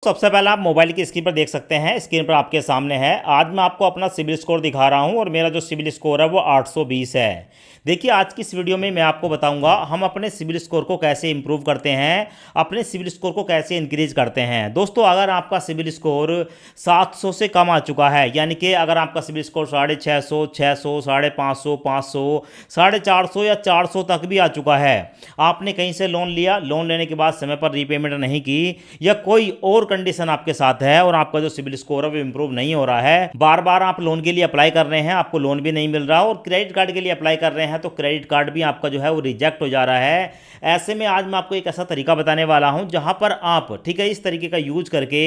सबसे पहले आप मोबाइल की स्क्रीन पर देख सकते हैं, स्क्रीन पर आपके सामने है। आज मैं आपको अपना सिबिल स्कोर दिखा रहा हूं और मेरा जो सिबिल स्कोर है वो 820 है। देखिए, आज की इस वीडियो में मैं आपको बताऊंगा हम अपने सिबिल स्कोर को कैसे इंप्रूव करते हैं, अपने सिबिल स्कोर को कैसे इंक्रीज करते हैं। दोस्तों, अगर आपका सिबिल स्कोर 700 से कम आ चुका है, यानी कि अगर आपका सिबिल स्कोर 650, 600, 550, 500, 450 या 400 तक भी आ चुका है, आपने कहीं से लोन लिया, लोन लेने के बाद समय पर रीपेमेंट नहीं की, या कोई और कंडीशन आपके साथ है और आपका जो सिबिल स्कोर है वो इंप्रूव नहीं हो रहा है, बार बार आप लोन के लिए अप्लाई कर रहे हैं, आपको लोन भी नहीं मिल रहा, और क्रेडिट कार्ड के लिए अप्लाई कर रहे हैं तो क्रेडिट कार्ड भी आपका जो है वो रिजेक्ट हो जा रहा है, ऐसे में आज मैं आपको एक ऐसा तरीका बताने वाला हूं जहां पर आप, ठीक है, इस तरीके का यूज करके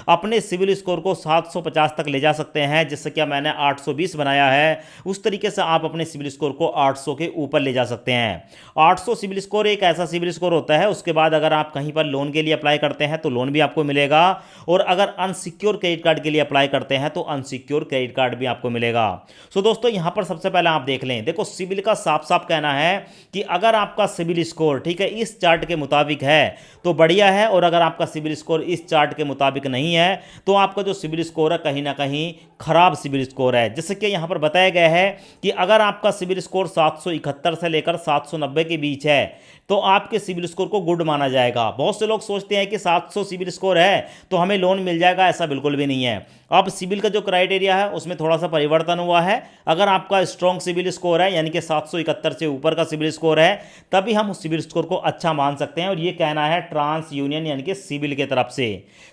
अपने सिबिल स्कोर को 750 तक ले जा सकते हैं। जैसे कि मैंने 820 बनाया है, उस तरीके से आप अपने सिबिल स्कोर को 800 के ऊपर ले जा सकते हैं। 800 सिबिल स्कोर एक ऐसा सिबिल स्कोर होता है, उसके बाद अगर आप कहीं पर लोन के लिए अप्लाई करते हैं तो लोन भी आपको मिलेगा, और अगर अनसिक्योर क्रेडिट कार्ड के लिए अप्लाई करते हैं तो अनसिक्योर क्रेडिट कार्ड भी आपको मिलेगा। सो दोस्तों, यहां पर सबसे पहले आप देख लें, देखो सिबिल का साफ साफ कहना है कि अगर आपका सिबिल स्कोर, ठीक है, इस चार्ट के मुताबिक है तो बढ़िया है, और अगर आपका सिबिल स्कोर इस चार्ट के मुताबिक नहीं है तो आपका जो सिबिल स्कोर है कहीं ना कहीं खराब सिबिल स्कोर है। जैसे कि यहां पर बताया गया है कि अगर आपका सिबिल स्कोर 771 से लेकर 790 के बीच है तो आपके सिबिल स्कोर को गुड माना जाएगा। बहुत से लोग सोचते हैं कि 700 सिबिल स्कोर है तो हमें लोन मिल जाएगा, ऐसा बिल्कुल भी नहीं है। अब सिबिल का जो क्राइटेरिया है उसमें थोड़ा सा परिवर्तन हुआ है। अगर आपका स्ट्रॉन्ग सिबिल स्कोर है, यानी कि 771 से ऊपर का सिबिल स्कोर है, तभी हम उस सिबिल स्कोर को अच्छा मान सकते हैं, और ये कहना है ट्रांस यूनियन यानी कि सिबिल की तरफ से।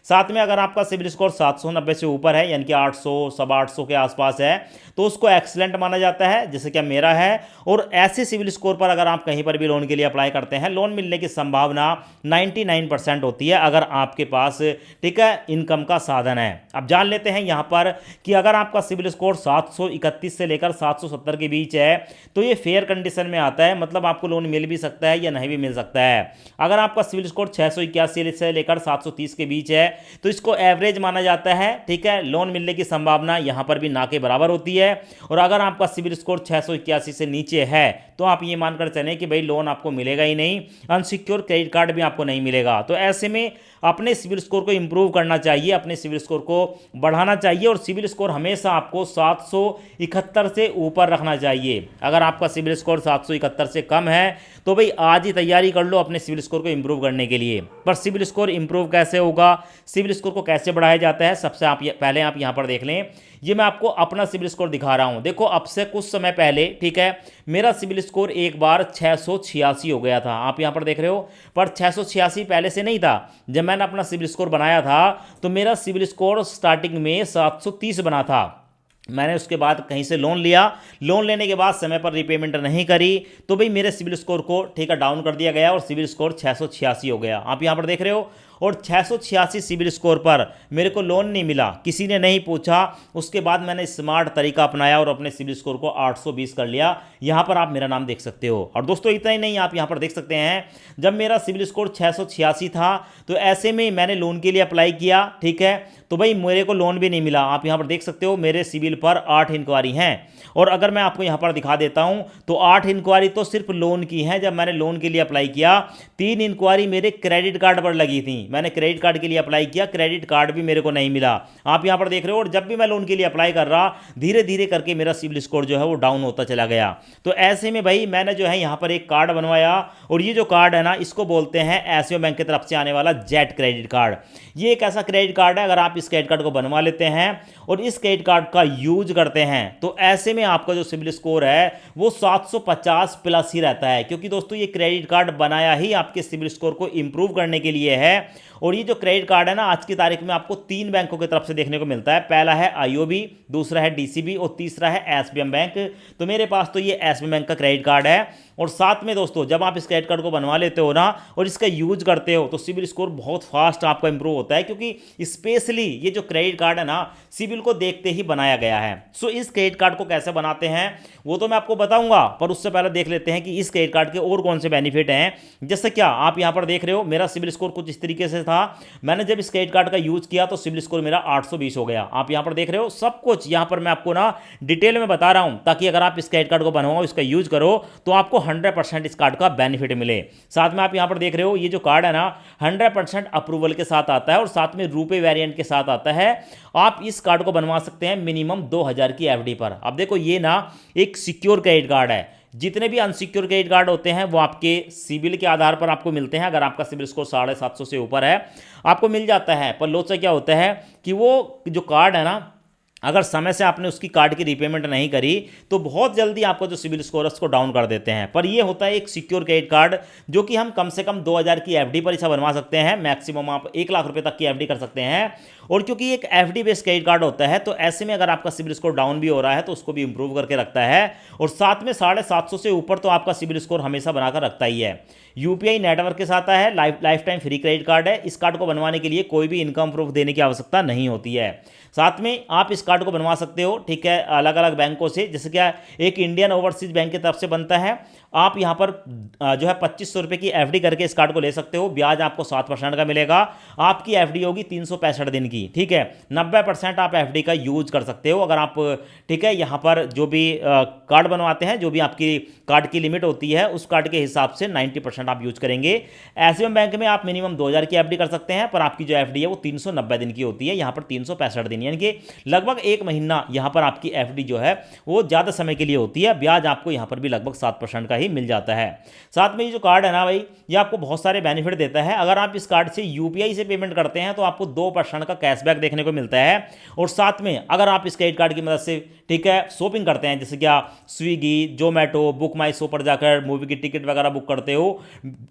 साथ में अगर आपका सिबिल स्कोर 790 से ऊपर है, यानी कि 800, 850 के आसपास है, तो उसको एक्सीलेंट माना जाता है, जैसे कि मेरा है। और ऐसे सिबिल स्कोर पर अगर आप कहीं पर भी लोन के लिए अप्लाई करते हैं, लोन मिलने की संभावना 99% होती है, अगर आपके पास, ठीक है, इनकम का साधन है। अब जान लेते हैं यहां पर कि अगर आपका सिबिल स्कोर 731 से लेकर 770 के बीच है तो ये फेयर कंडीशन में आता है, मतलब आपको लोन मिल भी सकता है या नहीं भी मिल सकता है। अगर आपका सिबिल स्कोर 681 से लेकर 730 के बीच है तो इसको एवरेज माना जाता है, ठीक है, लोन मिलने की संभावना यहां पर भी ना के बराबर होती है। और अगर आपका सिबिल स्कोर 681 से नीचे है तो आप ये मानकर चलें कि भाई लोन आपको मिलेगा ही नहीं, अनसिक्योर क्रेडिट कार्ड भी आपको नहीं मिलेगा। तो ऐसे में अपने सिबिल स्कोर को इंप्रूव करना चाहिए, अपने सिबिल स्कोर को बढ़ाना चाहिए, और सिबिल स्कोर हमेशा आपको 771 से ऊपर रखना चाहिए। अगर आपका सिबिल स्कोर 771 से कम है तो भाई आज ही तैयारी कर लो अपने सिबिल स्कोर को इंप्रूव करने के लिए। पर सिबिल स्कोर इंप्रूव कैसे होगा, सिबिल स्कोर को कैसे बढ़ाया जाता है, सबसे पहले आप यहां पर देख लें। ये मैं आपको अपना सिबिल स्कोर दिखा रहा हूं। देखो, अब से कुछ समय पहले, ठीक है, मेरा सिबिल स्कोर एक बार 686 हो गया था, आप यहां पर देख रहे हो। पर 686 पहले से नहीं था। जब मैंने अपना सिबिल स्कोर बनाया था तो मेरा सिबिल स्कोर स्टार्टिंग में 730 बना था। मैंने उसके बाद कहीं से लोन लिया, लोन लेने के बाद समय पर रीपेमेंट नहीं करी तो भाई मेरे सिबिल स्कोर को, ठीक है, डाउन कर दिया गया और सिबिल स्कोर 686 हो गया, आप यहां पर देख रहे हो। और 686 सिबिल स्कोर पर मेरे को लोन नहीं मिला, किसी ने नहीं पूछा। उसके बाद मैंने स्मार्ट तरीका अपनाया और अपने सिबिल स्कोर को 820 कर लिया। यहां पर आप मेरा नाम देख सकते हो। और दोस्तों, इतना ही नहीं, आप यहां पर देख सकते हैं, जब मेरा सिबिल स्कोर 686 था तो ऐसे में मैंने लोन के लिए अप्लाई किया, ठीक है, तो भाई मेरे को लोन भी नहीं मिला। आप यहां पर देख सकते हो मेरे सिबिल पर 8 इंक्वायरी हैं, और अगर मैं आपको यहां पर दिखा देता हूं तो 8 इंक्वायरी तो सिर्फ लोन की हैं। जब मैंने लोन के लिए अप्लाई किया, 3 इंक्वायरी मेरे क्रेडिट कार्ड पर लगी थी। मैंने क्रेडिट कार्ड के लिए अप्लाई किया, क्रेडिट कार्ड भी मेरे को नहीं मिला, आप यहां पर देख रहे हो। और जब भी मैं लोन के लिए अप्लाई कर रहा, धीरे धीरे करके मेरा सिबिल स्कोर जो है वो डाउन होता चला गया। तो ऐसे में भाई मैंने जो है यहां पर एक कार्ड बनवाया, और ये जो कार्ड है ना, इसको बोलते हैं एसबीआई बैंक की तरफ से आने वाला जेट क्रेडिट कार्ड। ये एक ऐसा क्रेडिट कार्ड है, अगर आप इस क्रेडिट कार्ड को बनवा लेते हैं और इस क्रेडिट कार्ड का यूज करते हैं तो ऐसे में आपका जो सिबिल स्कोर है वो 750 प्लस ही रहता है। क्योंकि दोस्तों, ये क्रेडिट कार्ड बनाया ही आपके सिबिल स्कोर को इंप्रूव करने के लिए है। और ये जो क्रेडिट कार्ड है ना, आज की तारीख में आपको 3 बैंकों की तरफ से देखने को मिलता है। पहला है आईओबी, दूसरा है डीसीबी और तीसरा है एसबीआई बैंक। तो मेरे पास तो ये एसबीआई बैंक का क्रेडिट कार्ड है। और साथ में दोस्तों, जब आप इस क्रेडिट कार्ड को बनवा लेते हो ना और इसका यूज करते हो तो सिबिल स्कोर बहुत फास्ट आपका इंप्रूव होता है, क्योंकि स्पेशली ये जो क्रेडिट कार्ड है ना, सिबिल को देखते ही बनाया गया है। सो इस क्रेडिट कार्ड को कैसे बनाते हैं वो तो मैं आपको बताऊंगा, पर उससे पहले देख लेते हैं कि इस क्रेडिट कार्ड के और कौन से बेनिफिट हैं। जैसे क्या आप यहां पर देख रहे हो, मेरा सिबिल स्कोर कुछ इस तरीके से था। मैंने जब इस क्रेडिट कार्ड का यूज किया तो सिबिल स्कोर मेरा 820 हो गया। आप यहां पर देख रहे हो, सब कुछ यहां पर मैं आपको ना डिटेल में बता रहा हूं, ताकि अगर आप इस क्रेडिट कार्ड को बनवाओ, इसका यूज करो, तो आपको 100% इस कार्ड का बेनिफिट मिले। साथ में आप यहाँ पर देख रहे हो ये जो कार्ड है ना 100% अप्रूवल के साथ आता है और साथ में रुपए वेरिएंट के साथ आता है। आप इस कार्ड को बनवा सकते हैं मिनिमम 2000 की एफडी पर। अब देखो ये ना एक सिक्योर क्रेडिट कार्ड है। जितने भी अनसिक्योर क्रेडिट कार्ड होते हैं वो आपके सिबिल के आधार पर आपको मिलते हैं। अगर आपका सिबिल स्कोर 750 से ऊपर है आपको मिल जाता है। पर लोचा क्या होता है कि वो जो कार्ड है ना अगर समय से आपने उसकी कार्ड की रीपेमेंट नहीं करी तो बहुत जल्दी आपका जो सिबिल स्कोर है उसको डाउन कर देते हैं। पर ये होता है एक सिक्योर क्रेडिट कार्ड जो कि हम कम से कम 2000 की एफडी पर इसे बनवा सकते हैं। मैक्सिमम आप 1 लाख रुपए तक की एफडी कर सकते हैं। और क्योंकि एक एफडी बेस्ड क्रेडिट कार्ड होता है तो ऐसे में अगर आपका सिबिल स्कोर डाउन भी हो रहा है तो उसको भी इंप्रूव करके रखता है। और साथ में 750 से ऊपर तो आपका सिबिल स्कोर हमेशा बनाकर रखता ही है। यूपीआई नेटवर्क के साथ है, life time free credit card है। इस कार्ड को बनवाने के लिए कोई भी इनकम प्रूफ देने की आवश्यकता नहीं होती है। साथ में आप इस कार्ड को बनवा सकते हो, ठीक है, अलग अलग बैंकों से। जैसे क्या एक इंडियन ओवरसीज बैंक की तरफ से बनता है। आप यहाँ पर जो है 2500 रुपये की एफडी करके इस कार्ड को ले सकते हो। ब्याज आपको 7% का मिलेगा। आपकी एफडी होगी 365 दिन की, ठीक है। 90% आप एफडी का यूज कर सकते हो अगर आप, ठीक है, यहाँ पर जो भी कार्ड बनवाते हैं, जो भी आपकी कार्ड की लिमिट होती है उस कार्ड के हिसाब से 90% आप यूज करेंगे। एसबीआई बैंक में आप मिनिमम 2000 की एफडी कर सकते हैं, पर आपकी जो एफडी है वो 390 दिन की होती है, यहाँ पर 365 दिन, यानी कि लगभग 1 महीना यहाँ पर आपकी एफडी जो है वो ज़्यादा समय के लिए होती है। ब्याज आपको यहाँ पर भी लगभग 7% का ही मिल जाता है। साथ में ये जो कार्ड है ना भाई, ये आपको बहुत सारे बेनिफिट देता है। अगर आप इस कार्ड से यूपीआई से पेमेंट करते हैं तो आपको 2% का कैशबैक देखने को मिलता है। और साथ में अगर आप इस क्रेडिट कार्ड की मदद से, ठीक है, शॉपिंग करते हैं, जैसे क्या स्विगी, जोमेटो, बुक माई शो पर जाकर मूवी की टिकट वगैरह बुक करते हो,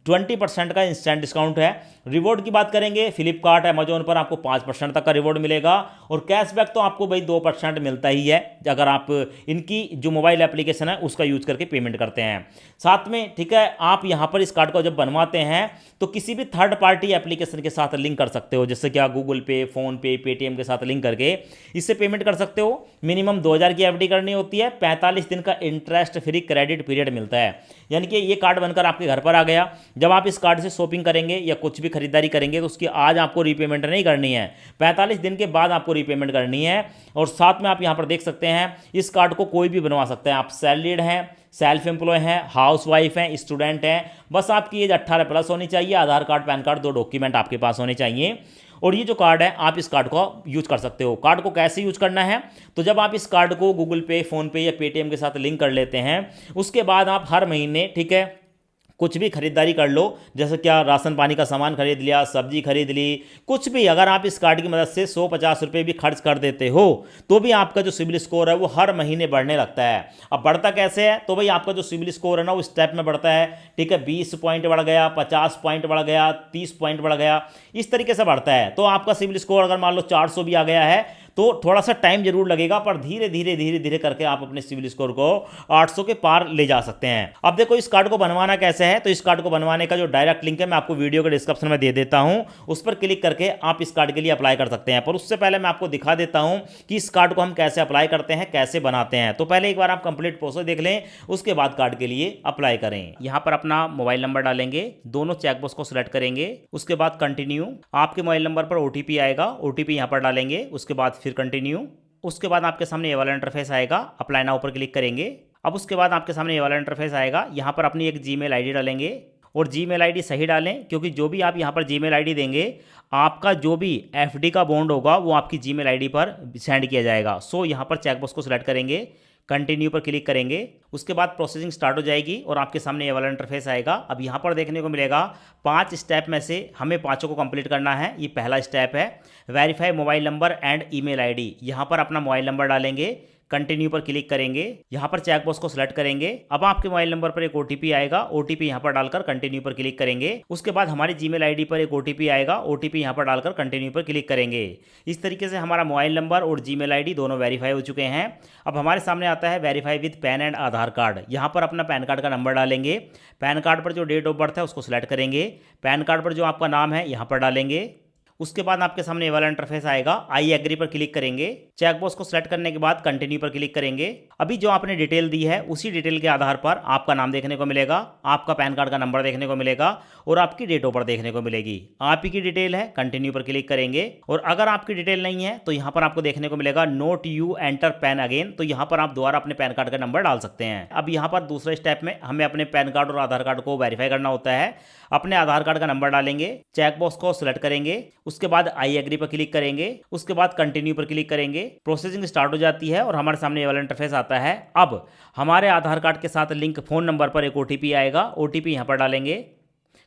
20% का इंस्टेंट डिस्काउंट है। रिवॉर्ड की बात करेंगे, फ्लिपकार्ट, अमेजोन पर आपको 5% तक का रिवॉर्ड मिलेगा। और कैशबैक तो आपको भाई 2% मिलता ही है अगर आप इनकी जो मोबाइल एप्लीकेशन है उसका यूज करके पेमेंट करते हैं। साथ में, ठीक है, आप यहाँ पर इस कार्ड को जब बनवाते हैं तो किसी भी थर्ड पार्टी एप्लीकेशन के साथ लिंक कर सकते हो, जैसे क्या गूगल पे, फोन पे, पेटीएम के साथ लिंक करके इससे पेमेंट कर सकते हो। मिनिमम 2000 की एफडी करनी होती है। 45 दिन का इंटरेस्ट फ्री क्रेडिट पीरियड मिलता है, यानी कि ये कार्ड बनकर आपके घर पर आ गया। जब आप इस कार्ड से शॉपिंग करेंगे या कुछ भी खरीदारी करेंगे तो उसकी आज आपको रीपेमेंट नहीं करनी है, 45 दिन के बाद आपको रीपेमेंट करनी है। और साथ में आप यहाँ पर देख सकते हैं इस कार्ड को कोई भी बनवा सकते हैं। आप सैलरीड हैं, सेल्फ एम्प्लॉय हैं, हाउस वाइफ हैं, स्टूडेंट हैं, बस आपकी एज 18+ होनी चाहिए। आधार कार्ड, पैन कार्ड, 2 डॉक्यूमेंट आपके पास होने चाहिए। और ये जो कार्ड है आप इस कार्ड को यूज कर सकते हो। कार्ड को कैसे यूज करना है, तो जब आप इस कार्ड को गूगल पे, फोन पे या पेटीएम के साथ लिंक कर लेते हैं उसके बाद आप हर महीने, ठीक है, कुछ भी खरीदारी कर लो, जैसे क्या राशन पानी का सामान खरीद लिया, सब्जी खरीद ली, कुछ भी। अगर आप इस कार्ड की मदद से 150 रुपये भी खर्च कर देते हो तो भी आपका जो सिबिल स्कोर है वो हर महीने बढ़ने लगता है। अब बढ़ता कैसे है, तो भाई आपका जो सिबिल स्कोर है ना वो स्टेप में बढ़ता है, ठीक है। 20 पॉइंट बढ़ गया, 50 पॉइंट बढ़ गया, 30 पॉइंट बढ़ गया, इस तरीके से बढ़ता है। तो आपका सिबिल स्कोर अगर मान लो 400 भी आ गया है तो थोड़ा सा टाइम जरूर लगेगा, पर धीरे धीरे धीरे धीरे करके आप अपने सिबिल स्कोर को 800 के पार ले जा सकते हैं। अब देखो इस कार्ड को बनवाना कैसे है, तो इस कार्ड को बनवाने का जो डायरेक्ट लिंक है मैं आपको वीडियो के डिस्क्रिप्शन में दे देता हूं, उस पर क्लिक करके आप इस कार्ड के लिए अप्लाई कर सकते हैं। पर उससे पहले मैं आपको दिखा देता हूं कि इस कार्ड को हम कैसे अप्लाई करते हैं, कैसे बनाते हैं। तो पहले एक बार आप कंप्लीट प्रोसेस देख लें, उसके बाद कार्ड के लिए अप्लाई करें। यहां पर अपना मोबाइल नंबर डालेंगे, दोनों चेकबॉक्स को सिलेक्ट करेंगे, उसके बाद कंटिन्यू। आपके मोबाइल नंबर पर ओटीपी आएगा, ओटीपी यहां पर डालेंगे, उसके बाद फिर कंटिन्यू। उसके बाद आपके सामने ये वाला इंटरफेस आएगा, अप्लाई नाउ पर क्लिक करेंगे। अब उसके बाद आपके सामने ये वाला इंटरफेस आएगा, यहाँ पर अपनी एक जीमेल आईडी डालेंगे और जीमेल आईडी सही डालें, क्योंकि जो भी आप यहाँ पर जीमेल आईडी देंगे आपका जो भी एफडी का बॉन्ड होगा वो आपकी जीमेल आईडी पर सेंड किया जाएगा। सो यहाँ पर चेकबॉक्स को सिलेक्ट करेंगे, कंटिन्यू पर क्लिक करेंगे, उसके बाद प्रोसेसिंग स्टार्ट हो जाएगी और आपके सामने ये वाला इंटरफेस आएगा। अब यहाँ पर देखने को मिलेगा 5 स्टेप में से हमें 5 को कंप्लीट करना है। ये पहला स्टेप है, verify mobile number and email ID. यहाँ पर अपना मोबाइल नंबर डालेंगे, कंटिन्यू पर क्लिक करेंगे, यहाँ पर चेकबॉक्स को सिलेक्ट करेंगे। अब आपके मोबाइल नंबर पर एक ओटीपी आएगा, ओटीपी यहाँ पर डालकर कंटिन्यू पर क्लिक करेंगे। उसके बाद हमारी जीमेल आईडी पर एक ओटीपी आएगा, ओटीपी यहाँ पर डालकर कंटिन्यू पर क्लिक करेंगे। इस तरीके से हमारा मोबाइल नंबर और जीमेल आईडी दोनों वेरीफाई हो चुके हैं। अब हमारे सामने आता है verify with pan and Aadhaar card. यहाँ पर अपना पैन कार्ड का नंबर डालेंगे, पैन कार्ड पर जो डेट ऑफ बर्थ है उसको सिलेक्ट करेंगे, पैन कार्ड पर जो आपका नाम है यहाँ पर डालेंगे। उसके बाद आपके सामने ये वाला इंटरफेस आएगा। आई एग्री पर क्लिक करेंगे। चेकबॉक्स को सिलेक्ट करने के बाद कंटिन्यू पर क्लिक करेंगे। अभी जो आपने डिटेल दी है उसी डिटेल के आधार पर आपका नाम देखने को मिलेगा, आपका पैन कार्ड का नंबर देखने को मिलेगा और आपकी डेट ऑफ बर्थ देखने को मिलेगी। आप ही की डिटेल है, कंटिन्यू पर क्लिक करेंगे। और अगर आपकी डिटेल नहीं है तो यहाँ पर आपको देखने को मिलेगा note you enter pan again, तो यहाँ पर आप दोबारा अपने पैन कार्ड का नंबर डाल सकते हैं। अब यहाँ पर दूसरे स्टेप में हमें अपने पैन कार्ड और आधार कार्ड को वेरीफाई करना होता है। अपने आधार कार्ड का नंबर डालेंगे, चेकबॉक्स को सिलेक्ट करेंगे, उसके बाद आई एग्री पर क्लिक करेंगे, उसके बाद कंटिन्यू पर क्लिक करेंगे। प्रोसेसिंग स्टार्ट हो जाती है और हमारे सामने ये वाला इंटरफेस आता है। अब हमारे आधार कार्ड के साथ लिंक फोन नंबर पर एक ओटीपी आएगा, ओटीपी यहाँ पर डालेंगे,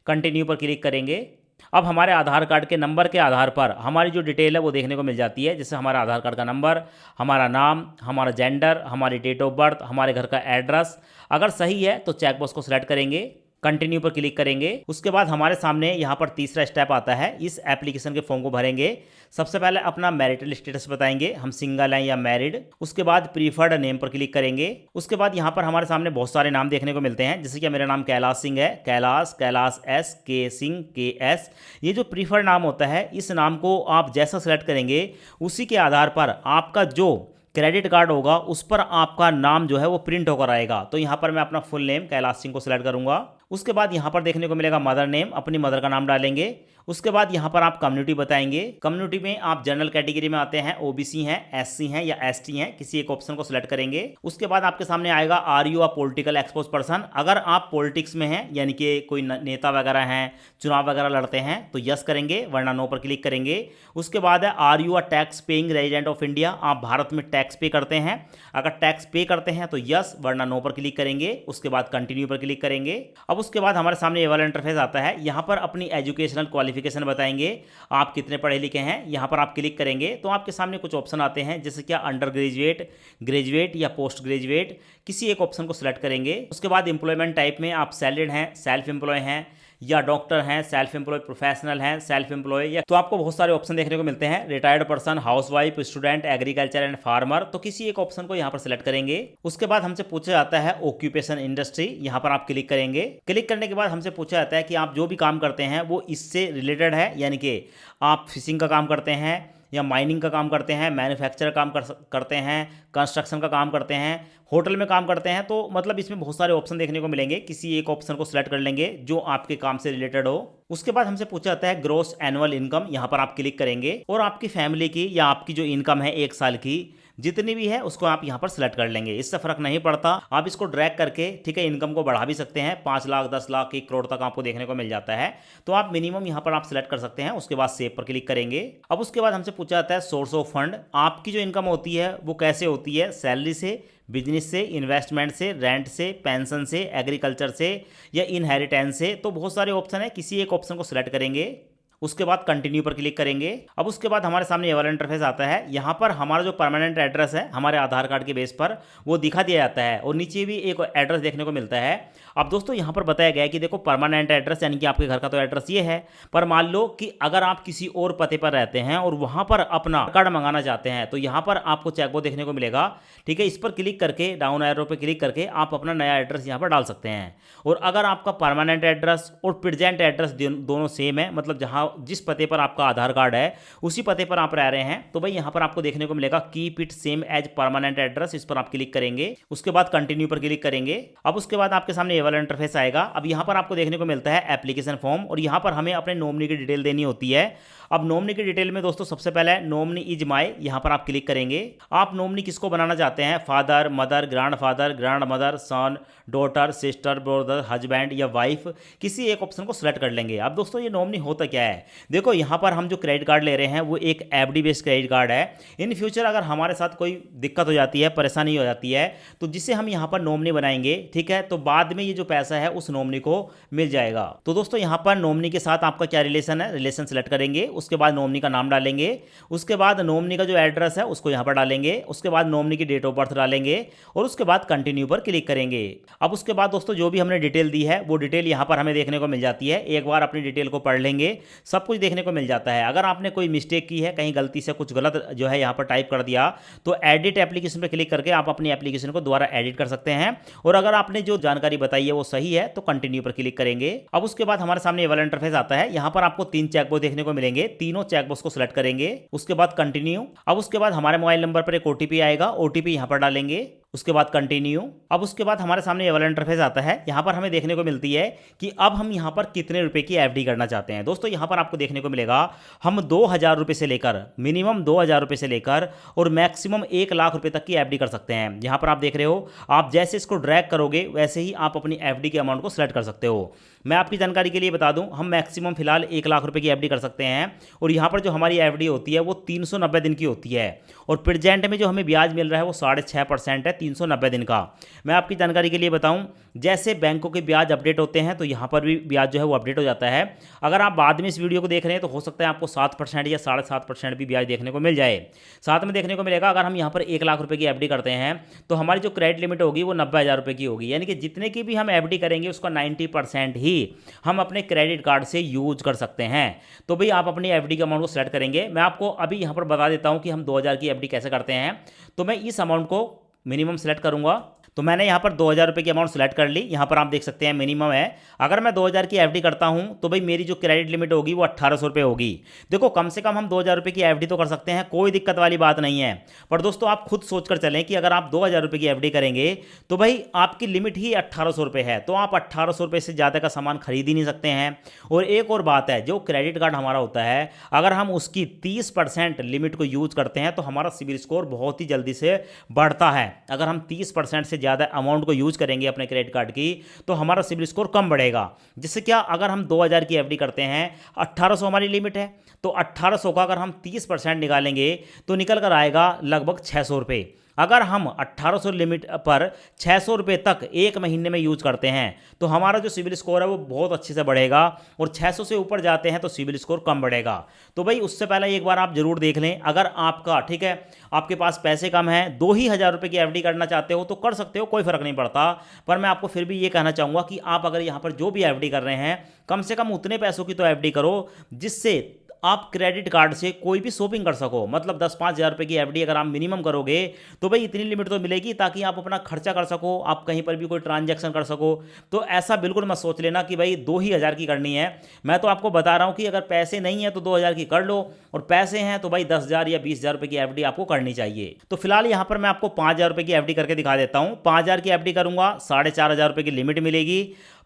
कंटिन्यू पर क्लिक करेंगे। अब हमारे आधार कार्ड के नंबर के आधार पर हमारी जो डिटेल है वो देखने को मिल जाती है, जैसे हमारा आधार कार्ड का नंबर, हमारा नाम, हमारा जेंडर, हमारी डेट ऑफ बर्थ, हमारे घर का एड्रेस। अगर सही है तो चेकबॉक्स को सिलेक्ट करेंगे, कंटिन्यू पर क्लिक करेंगे। उसके बाद हमारे सामने यहाँ पर तीसरा स्टेप आता है, इस एप्लीकेशन के फॉर्म को भरेंगे। सबसे पहले अपना मैरिटल स्टेटस बताएंगे, हम सिंगल हैं या मैरिड। उसके बाद प्रीफर्ड नेम पर क्लिक करेंगे। उसके बाद यहाँ पर हमारे सामने बहुत सारे नाम देखने को मिलते हैं, जैसे कि मेरा नाम कैलाश सिंह है, कैलाश, कैलाश एस, के सिंह, के एस। ये जो प्रीफर्ड नाम होता है, इस नाम को आप जैसा सेलेक्ट करेंगे उसी के आधार पर आपका जो क्रेडिट कार्ड होगा उस पर आपका नाम जो है वो प्रिंट होकर आएगा। तो यहाँ पर मैं अपना फुल नेम कैलाश सिंह को सिलेक्ट करूँगा। उसके बाद यहाँ पर देखने को मिलेगा मदर नेम, अपनी मदर का नाम डालेंगे। उसके बाद यहाँ पर आप कम्युनिटी बताएंगे, कम्युनिटी में आप जनरल कैटेगरी में आते हैं, ओबीसी हैं, एससी हैं या एसटी हैं, किसी एक ऑप्शन को सिलेक्ट करेंगे। उसके बाद आपके सामने आएगा are you a political exposed person. अगर आप पॉलिटिक्स में हैं यानी कि कोई नेता वगैरह हैं, चुनाव वगैरह लड़ते हैं तो यस करेंगे, वरना नो पर क्लिक करेंगे। उसके बाद है are you a tax paying resident of India, आप भारत में टैक्स पे करते हैं। अगर टैक्स पे करते हैं तो यस, वरना नो पर क्लिक करेंगे। उसके बाद कंटिन्यू पर क्लिक करेंगे। अब उसके बाद हमारे सामने ये वाला इंटरफेस आता है, यहाँ पर अपनी एजुकेशनल क्वालिफिकेशन बताएंगे, आप कितने पढ़े लिखे हैं। यहाँ पर आप क्लिक करेंगे तो आपके सामने कुछ ऑप्शन आते हैं, जैसे क्या अंडर ग्रेजुएट, ग्रेजुएट या पोस्ट ग्रेजुएट, किसी एक ऑप्शन को सिलेक्ट करेंगे। उसके बाद एम्प्लॉयमेंट टाइप में आप सैलरीड हैं, सेल्फ एम्प्लॉय हैं या डॉक्टर हैं, सेल्फ एम्प्लॉय प्रोफेशनल हैं, सेल्फ एम्प्लॉय या, तो आपको बहुत सारे ऑप्शन देखने को मिलते हैं, retired person, housewife, student, agriculture and farmer. तो किसी एक ऑप्शन को यहाँ पर सिलेक्ट करेंगे। उसके बाद हमसे पूछा जाता है ऑक्यूपेशन इंडस्ट्री, यहाँ पर आप क्लिक करेंगे। क्लिक करने के बाद हमसे पूछा जाता है कि आप जो भी काम करते हैं वो इससे रिलेटेड है, यानी कि आप फिशिंग का काम करते हैं या माइनिंग का काम करते हैं, मैन्युफैक्चर काम करते हैं, कंस्ट्रक्शन का काम करते हैं, होटल में काम करते हैं। तो मतलब इसमें बहुत सारे ऑप्शन देखने को मिलेंगे, किसी एक ऑप्शन को सिलेक्ट कर लेंगे जो आपके काम से रिलेटेड हो। उसके बाद हमसे पूछा जाता है ग्रॉस एनुअल इनकम, यहाँ पर आप क्लिक करेंगे और आपकी फैमिली की या आपकी जो इनकम है 1 साल की जितनी भी है उसको आप यहाँ पर सिलेक्ट कर लेंगे। इससे फर्क नहीं पड़ता, आप इसको ड्रैग करके ठीक है इनकम को बढ़ा भी सकते हैं, 5 लाख, 10 लाख, 1 करोड़ तक आपको देखने को मिल जाता है। तो आप मिनिमम यहाँ पर आप सिलेक्ट कर सकते हैं। उसके बाद सेव पर क्लिक करेंगे। अब उसके बाद हमसे पूछा जाता है सोर्स ऑफ फंड, आपकी जो इनकम होती है वो कैसे होती है, सैलरी से, बिजनेस से, इन्वेस्टमेंट से, रेंट से, पेंशन से, एग्रीकल्चर से या इनहेरिटेंस से। तो बहुत सारे ऑप्शन है, किसी एक ऑप्शन को सिलेक्ट करेंगे। उसके बाद कंटिन्यू पर क्लिक करेंगे। अब उसके बाद हमारे सामने ये वाला इंटरफेस आता है, यहाँ पर हमारा जो परमानेंट एड्रेस है हमारे आधार कार्ड के बेस पर वो दिखा दिया जाता है और नीचे भी एक एड्रेस देखने को मिलता है। अब दोस्तों यहाँ पर बताया गया है कि देखो परमानेंट एड्रेस यानी कि आपके घर का तो एड्रेस ये है, पर मान लो कि अगर आप किसी और पते पर रहते हैं और वहाँ पर अपना कार्ड मंगाना चाहते हैं तो यहाँ पर आपको चेकबॉक्स देखने को मिलेगा, ठीक है। इस पर क्लिक करके, डाउन एरो पर क्लिक करके आप अपना नया एड्रेस यहाँ पर डाल सकते हैं। और अगर आपका परमानेंट एड्रेस और प्रेजेंट एड्रेस दोनों सेम है, मतलब जहाँ जिस पते पर आपका आधार कार्ड है उसी पते पर आप रह रहे हैं, तो भाई यहाँ पर आपको देखने को मिलेगा keep it same as permanent address, इस पर आप क्लिक करेंगे। उसके बाद कंटिन्यू पर क्लिक करेंगे। अब उसके बाद आपके सामने ये वाला इंटरफेस आएगा। अब यहाँ पर आपको देखने को मिलता है एप्लीकेशन फॉर्म और यहाँ पर हमें अपने नॉमिनी की डिटेल देनी होती है। अब नॉमिनी की डिटेल में दोस्तों सबसे पहले नॉमिनी इज माय, यहाँ पर आप क्लिक करेंगे। आप नॉमिनी किसको बनाना चाहते हैं, father, mother, grandfather, grandmother, son, daughter, sister, brother, husband या वाइफ, किसी एक ऑप्शन को सिलेक्ट कर लेंगे। अब दोस्तों ये नॉमिनी होता क्या है, देखो यहाँ पर हम जो क्रेडिट कार्ड ले रहे हैं वो एक एफडी बेस्ड क्रेडिट कार्ड है। इन फ्यूचर अगर हमारे साथ कोई दिक्कत हो जाती है, परेशानी हो जाती है, तो जिसे हम यहाँ पर नॉमिनी बनाएंगे, ठीक है, तो बाद में ये जो पैसा है उस नॉमिनी को मिल जाएगा। तो दोस्तों यहाँ पर नॉमिनी के साथ आपका क्या रिलेशन है, रिलेशन सिलेक्ट करेंगे। उसके बाद नॉमिनी का नाम डालेंगे। उसके बाद नॉमिनी का जो एड्रेस है उसको यहाँ पर डालेंगे। उसके बाद नॉमिनी की डेट ऑफ बर्थ डालेंगे और उसके बाद कंटिन्यू पर क्लिक करेंगे। अब उसके बाद दोस्तों जो भी हमने डिटेल दी है वो डिटेल यहाँ पर हमें देखने को मिल जाती है। एक बार अपनी डिटेल को पढ़ लेंगे, सब कुछ देखने को मिल जाता है। अगर आपने कोई मिस्टेक की है, कहीं गलती से कुछ गलत जो है यहाँ पर टाइप कर दिया, तो एडिट एप्लीकेशन पर क्लिक करके आप अपनी एप्लीकेशन को दोबारा एडिट कर सकते हैं। और अगर आपने जो जानकारी बताई है वो सही है तो कंटिन्यू पर क्लिक करेंगे। अब उसके बाद हमारे सामने ये वाला इंटरफेस आता है। यहाँ पर आपको 3 चेकबॉक्स देखने को मिलेंगे, तीनों चेकबॉक्स को सिलेक्ट करेंगे, उसके बाद कंटिन्यू। अब उसके बाद हमारे मोबाइल नंबर पर एक ओटीपी आएगा, ओटीपी यहाँ पर डालेंगे, उसके बाद कंटिन्यू। अब उसके बाद हमारे सामने ये वाला इंटरफेस आता है। यहाँ पर हमें देखने को मिलती है कि अब हम यहाँ पर कितने रुपए की एफडी करना चाहते हैं। दोस्तों यहाँ पर आपको देखने को मिलेगा हम 2000 रुपये से लेकर, मिनिमम 2000 रुपये से लेकर और मैक्सिमम 1 लाख रुपए तक की एफडी कर सकते हैं। यहाँ पर आप देख रहे हो, आप जैसे इसको ड्रैग करोगे वैसे ही आप अपनी एफडी के अमाउंट को सिलेक्ट कर सकते हो। मैं आपकी जानकारी के लिए बता दूं, हम मैक्सिमम फिलहाल 1 लाख रुपए की एफडी कर सकते हैं। और यहाँ पर जो हमारी एफडी होती है वो 390 दिन की होती है। और प्रेजेंट में जो हमें ब्याज मिल रहा है वो 6.5% है 390 दिन का। मैं आपकी जानकारी के लिए बताऊं, जैसे बैंकों के ब्याज अपडेट होते हैं तो यहाँ पर भी ब्याज जो है वो अपडेट हो जाता है। अगर आप बाद में इस वीडियो को देख रहे हैं तो हो सकता है आपको 7% या 7.5% भी ब्याज देखने को मिल जाए। साथ में देखने को मिलेगा अगर हम यहाँ पर 1 लाख रुपए की एफडी करते हैं तो हमारी जो क्रेडिट लिमिट होगी वो 90,000 रुपये की होगी। यानी कि जितने की भी हम एफडी करेंगे उसका 90% ही हम अपने क्रेडिट कार्ड से यूज कर सकते हैं। तो भाई आप अपनी एफडी के अमाउंट को सेलेक्ट करेंगे। मैं आपको अभी यहाँ पर बता देता हूँ कि हम 2000 की एफडी कैसे करते हैं। तो मैं इस अमाउंट को मिनिमम सेलेक्ट करूंगा। तो मैंने यहाँ पर 2000 रुपये की अमाउंट सेलेक्ट कर ली। यहाँ पर आप देख सकते हैं मिनिमम है। अगर मैं 2000 की एफडी करता हूँ तो भाई मेरी जो क्रेडिट लिमिट होगी वो 1800 रुपये होगी। देखो कम से कम हम 2000 रुपये की एफडी तो कर सकते हैं, कोई दिक्कत वाली बात नहीं है। पर दोस्तों आप खुद सोच कर चलें कि अगर आप 2000 रुपये की एफडी करेंगे तो भाई आपकी लिमिट ही 1800 रुपये है, तो आप 1800 रुपये से ज़्यादा का सामान खरीद ही नहीं सकते हैं। और एक और बात है, जो क्रेडिट कार्ड हमारा होता है अगर हम उसकी 30% लिमिट को यूज करते हैं तो हमारा सिबिल स्कोर बहुत ही जल्दी से बढ़ता है। अगर हम 30% से ज़्यादा अमाउंट को यूज करेंगे अपने क्रेडिट कार्ड की तो हमारा सिबिल स्कोर कम बढ़ेगा। जिससे क्या, अगर हम 2000 की एफडी करते हैं, 1800 हमारी लिमिट है, तो 1800 का अगर हम 30% निकालेंगे तो निकल कर आएगा लगभग 600 रुपये। अगर हम 1800 लिमिट पर 600 रुपये तक एक महीने में यूज करते हैं तो हमारा जो सिबिल स्कोर है वो बहुत अच्छे से बढ़ेगा। और 600 से ऊपर जाते हैं तो सिबिल स्कोर कम बढ़ेगा। तो भाई उससे पहले एक बार आप जरूर देख लें। अगर आपका ठीक है, आपके पास पैसे कम हैं, 2000 रुपये की एफडी करना चाहते हो तो कर सकते हो, कोई फर्क नहीं पड़ता। पर मैं आपको फिर भी ये कहना चाहूँगा कि आप अगर यहाँ पर जो भी एफडी कर रहे हैं कम से कम उतने पैसों की तो एफडी करो जिससे आप क्रेडिट कार्ड से कोई भी शॉपिंग कर सको। मतलब 10-5 हज़ार रुपये की एफडी अगर आप मिनिमम करोगे तो भाई इतनी लिमिट तो मिलेगी ताकि आप अपना खर्चा कर सको, आप कहीं पर भी कोई ट्रांजैक्शन कर सको। तो ऐसा बिल्कुल मत सोच लेना कि भाई 2000 की करनी है। मैं तो आपको बता रहा हूँ कि अगर पैसे नहीं है तो 2000 की कर लो, और पैसे हैं तो भाई 10,000 या 20,000 रुपये की एफडी आपको करनी चाहिए। तो फिलहाल यहाँ पर मैं आपको 5,000 रुपये की एफडी करके दिखा देता हूँ। 5,000 की एफडी करूँगा, 4,500 रुपये की लिमिट मिलेगी।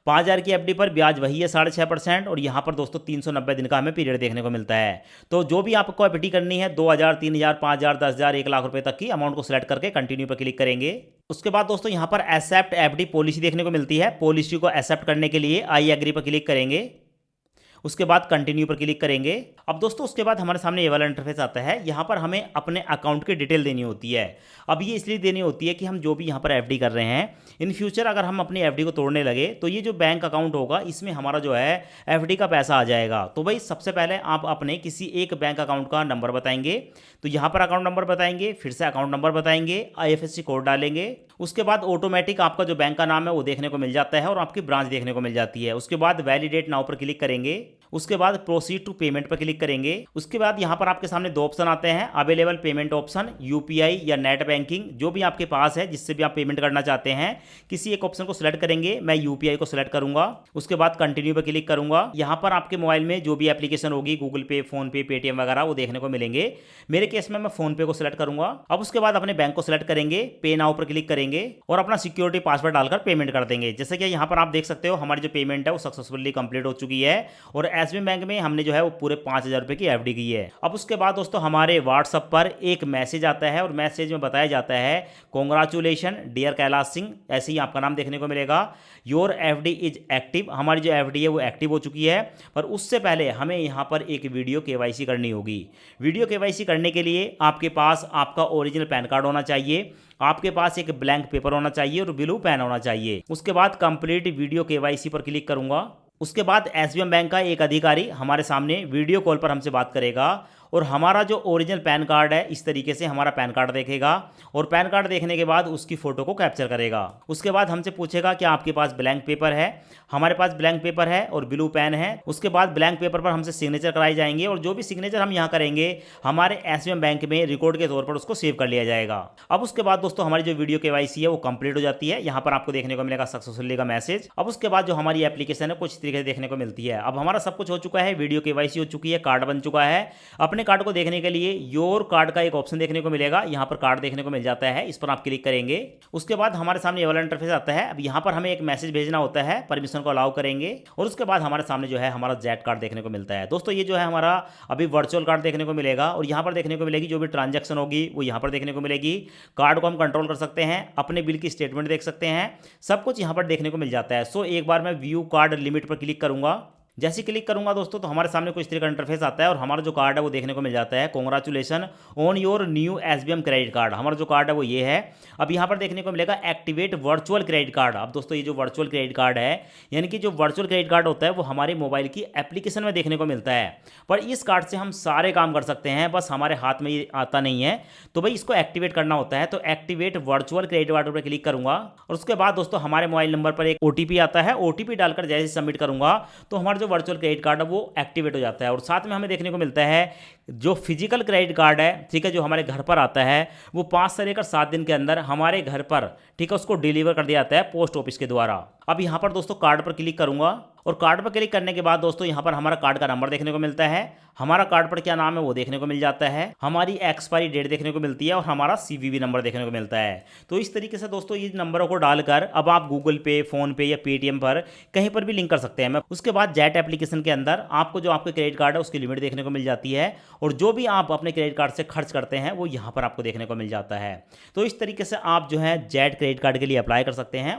5000 की एफडी पर ब्याज वही है 6.5%। और यहाँ पर दोस्तों 390 दिन का हमें पीरियड देखने को मिलता है। तो जो भी आपको एफडी करनी है 2000, 3000, 5000, 10,000, 1 लाख रुपए तक की अमाउंट को सिलेक्ट करके कंटिन्यू पर क्लिक करेंगे। उसके बाद दोस्तों यहाँ पर एक्सेप्ट एफडी पॉलिसी देखने को मिलती है। पॉलिसी को एक्सेप्ट करने के लिए आई एग्री पर क्लिक करेंगे, उसके बाद कंटिन्यू पर क्लिक करेंगे। अब दोस्तों उसके बाद हमारे सामने ये वाला इंटरफेस आता है। यहाँ पर हमें अपने अकाउंट की डिटेल देनी होती है। अब ये इसलिए देनी होती है कि हम जो भी यहाँ पर एफडी कर रहे हैं, इन फ्यूचर अगर हम अपनी एफडी को तोड़ने लगे तो ये जो बैंक अकाउंट होगा इसमें हमारा जो है एफडी का पैसा आ जाएगा। तो भाई सबसे पहले आप अपने किसी एक बैंक अकाउंट का नंबर बताएंगे। तो यहाँ पर अकाउंट नंबर बताएंगे, फिर से अकाउंट नंबर बताएंगे, IFSC कोड डालेंगे। उसके बाद ऑटोमेटिक आपका जो बैंक का नाम है वो देखने को मिल जाता है और आपकी ब्रांच देखने को मिल जाती है। उसके बाद वैलिडेट नाउ पर क्लिक करेंगे, उसके बाद प्रोसीड टू पेमेंट पर क्लिक करेंगे। उसके बाद यहाँ पर आपके सामने 2 ऑप्शन आते हैं, अवेलेबल पेमेंट ऑप्शन, UPI या नेट बैंकिंग, जो भी आपके पास है जिससे भी आप पेमेंट करना चाहते हैं किसी एक ऑप्शन को सिलेक्ट करेंगे। मैं UPI को सिलेक्ट करूंगा, उसके बाद कंटिन्यू पर क्लिक करूंगा। यहाँ पर आपके मोबाइल में जो भी एप्लीकेशन होगी, गूगल पे, फोन पे, पेटीएम वगैरह, वो देखने को मिलेंगे। मेरे केस में मैं फोन पे को सिलेक्ट करूंगा। अब उसके बाद अपने बैंक को सिलेक्ट करेंगे, पे नाउ पर क्लिक करेंगे और अपना सिक्योरिटी पासवर्ड डालकर पेमेंट कर देंगे। जैसे कि यहाँ पर आप देख सकते हो हमारी जो पेमेंट है वो सक्सेसफुली कंप्लीट हो चुकी है और SBI बैंक में हमने जो है वो पूरे 5,000 रुपये की एफडी की है। अब उसके बाद दोस्तों हमारे व्हाट्सएप पर एक मैसेज आता है और मैसेज में बताया जाता है कॉन्ग्रेचुलेशन डियर कैलाश सिंह, ऐसे ही आपका नाम देखने को मिलेगा। योर एफडी इज एक्टिव, हमारी जो एफडी है वो एक्टिव हो चुकी है। पर उससे पहले हमें यहाँ पर एक वीडियो KYC करनी होगी। वीडियो KYC करने के लिए आपके पास आपका ओरिजिनल पैन कार्ड होना चाहिए, आपके पास एक ब्लैंक पेपर होना चाहिए और ब्लू पेन होना चाहिए। उसके बाद कंप्लीट वीडियो KYC पर क्लिक करूंगा। उसके बाद SBI बैंक का एक अधिकारी हमारे सामने वीडियो कॉल पर हमसे बात करेगा और हमारा जो ओरिजिनल पैन कार्ड है इस तरीके से हमारा पैन कार्ड देखेगा और पैन कार्ड देखने के बाद उसकी फ़ोटो को कैप्चर करेगा। उसके बाद हमसे पूछेगा कि आपके पास ब्लैंक पेपर है। हमारे पास ब्लैंक पेपर है और ब्लू पेन है। उसके बाद ब्लैंक पेपर पर हमसे सिग्नेचर कराई जाएंगे और जो भी सिग्नेचर हम यहाँ करेंगे हमारे SBM बैंक में रिकॉर्ड के तौर पर उसको सेव कर लिया जाएगा। अब उसके बाद दोस्तों हमारी जो वीडियो KYC है वो कंप्लीट हो जाती है। यहाँ पर आपको देखने को मिलेगा सक्सेसफुली का मैसेज। अब उसके बाद जो हमारी एप्लीकेशन है कुछ तरीके से देखने को मिलती है। अब हमारा सब कुछ हो चुका है, वीडियो KYC हो चुकी है, कार्ड बन चुका है। अपने कार्ड को देखने के लिए योर कार्ड का एक ऑप्शन देखने को मिलेगा, यहाँ पर कार्ड देखने को मिल जाता है, इस पर आप क्लिक करेंगे। उसके बाद हमारे सामने ये वाला इंटरफेस आता है। अब यहाँ पर हमें एक मैसेज भेजना होता है, परमिशन को अलाउ करेंगे और उसके बाद हमारे सामने जो है हमारा जेट कार्ड देखने को मिलता है। दोस्तों ये जो है हमारा अभी वर्चुअल कार्ड देखने को मिलेगा और यहाँ पर देखने को मिलेगी जो भी ट्रांजैक्शन होगी वो यहाँ पर देखने को मिलेगी। कार्ड को हम कंट्रोल कर सकते हैं, अपने बिल की स्टेटमेंट देख सकते हैं, सब कुछ यहाँ पर देखने को मिल जाता है। सो एक बार मैं व्यू कार्ड लिमिट पर क्लिक करूंगा। जैसे क्लिक करूंगा दोस्तों तो हमारे सामने कुछ तरीके का इंटरफेस आता है और हमारा जो कार्ड है वो देखने को मिल जाता है, congratulation on your new SBM credit card. हमारा जो कार्ड है वो ये है। अब यहाँ पर देखने को मिलेगा एक्टिवेट वर्चुअल क्रेडिट कार्ड। अब दोस्तों ये जो वर्चुअल क्रेडिट कार्ड है यानी कि जो वर्चुअल क्रेडिट कार्ड होता है वो हमारे मोबाइल की एप्लीकेशन में देखने को मिलता है, पर इस कार्ड से हम सारे काम कर सकते हैं, बस हमारे हाथ में ये आता नहीं है। तो भाई इसको एक्टिवेट करना होता है, तो एक्टिवेट वर्चुअल क्रेडिट कार्ड पर क्लिक करूंगा और उसके बाद दोस्तों हमारे मोबाइल नंबर पर एक OTP आता है। OTP डालकर जैसे सबमिट करूंगा तो हमारा जो वर्चुअल क्रेडिट कार्ड है वो एक्टिवेट हो जाता है। और साथ में हमें देखने को मिलता है जो फिजिकल क्रेडिट कार्ड है, ठीक है, जो हमारे घर पर आता है वो 5 से लेकर 7 दिन के अंदर हमारे घर पर, ठीक है, उसको डिलीवर कर दिया जाता है पोस्ट ऑफिस के द्वारा। अब यहाँ पर दोस्तों कार्ड पर क्लिक करूंगा और कार्ड पर क्लिक करने के बाद दोस्तों यहाँ पर हमारा कार्ड का नंबर देखने को मिलता है, हमारा कार्ड पर क्या नाम है वो देखने को मिल जाता है, हमारी एक्सपायरी डेट देखने को मिलती है और हमारा CVV नंबर देखने को मिलता है। तो इस तरीके से दोस्तों ये नंबरों को डालकर अब आप गूगल पे, फोन पे या पेटीएम पर कहीं पर भी लिंक कर सकते हैं। उसके बाद जेट एप्लीकेशन के अंदर आपको जो आपके क्रेडिट कार्ड है उसकी लिमिट देखने को मिल जाती है और जो भी आप अपने क्रेडिट कार्ड से खर्च करते हैं वो यहाँ पर आपको देखने को मिल जाता है। तो इस तरीके से आप जो है जेट क्रेडिट कार्ड के लिए अप्लाई कर सकते हैं।